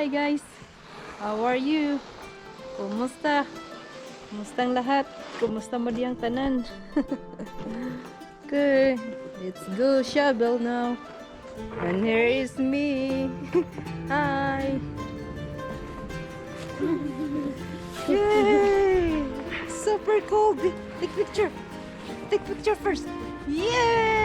Hi guys! How are you? Kumusta? Kumustang lahat? Kumusta mo diyang tanan? Okay, let's go shovel now. And here is me. Hi! Yay! Super cold! Take picture! Take picture first! Yes!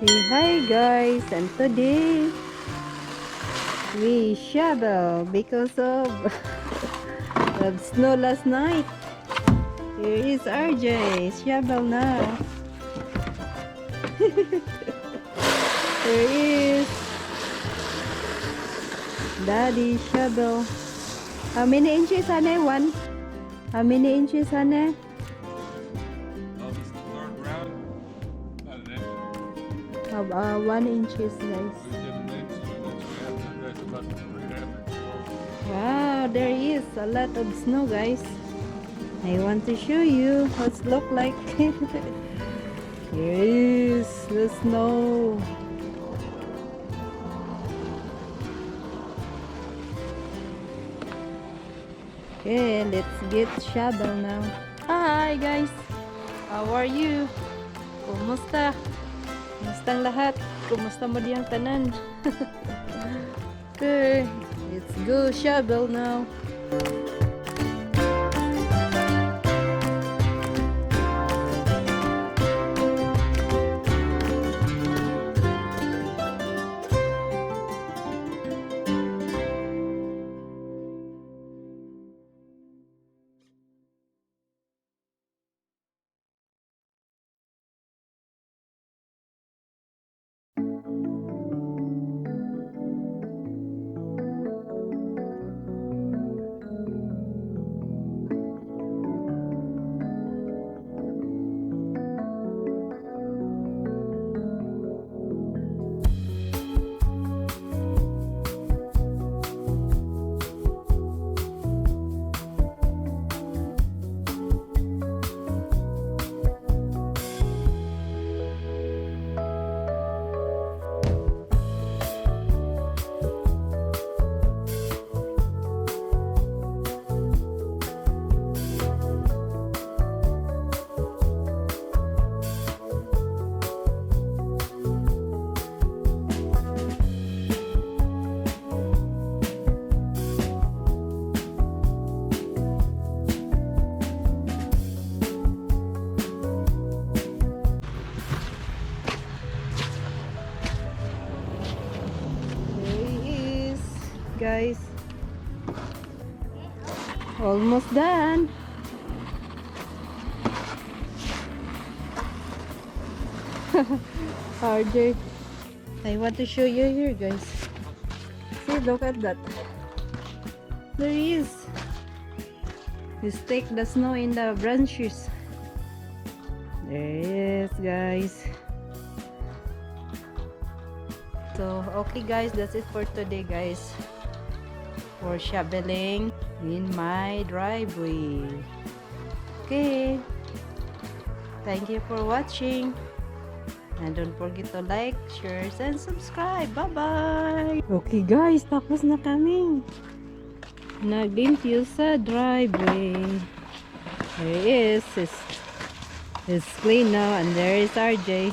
Say hi guys, and today we shovel because of snow last night. Here is RJ, shovel now. Here is Daddy shovel. How many inches, honey? One? How many inches, honey? Of 1 inches, guys. Wow, there is a lot of snow, guys. I want to show you what it look like. Here is the snow. Okay, let's get shovel now. Hi guys, how are you? Kumusta? Kumustang lahat? Kumusta mo diyang tanan? Okay, let's go shovel now. Guys, almost done. RJ, I want to show you here, guys. See, look at that. There he is. You stick the snow in the branches. There it is, guys. So, okay guys, that's it for today, guys. For shoveling in my driveway. Okay, thank you for watching, and don't forget to like, share, and subscribe. Bye bye. Okay guys, tapos na kami nag-limpyo sa driveway. There is it's clean now, and there is RJ.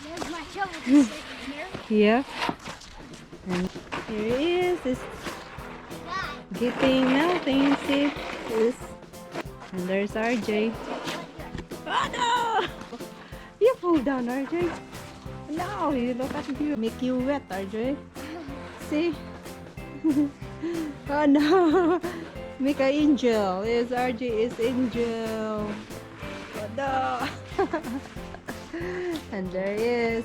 There's my shovel. Yeah, and here is getting nothing. See this, and there's RJ. Oh no! You fall down, RJ. No, you look at you. Make you wet, RJ. See? Oh no! Make an angel. Yes, RJ is angel. Oh no! And there is.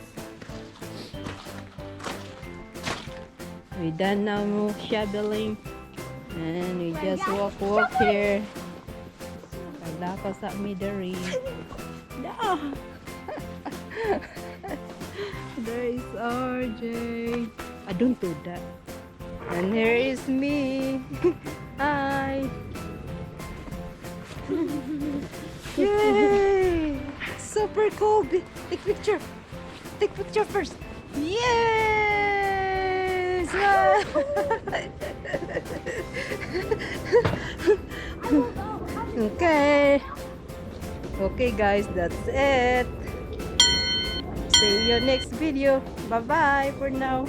We done now shoveling, and we just walk here. Kala ko sa midari. No! There is RJ. I don't do that. And here is me. Hi. Yay! super cool. Take picture. Take picture first. Yes! Okay. Okay guys, that's it. See you next video. Bye-bye for now.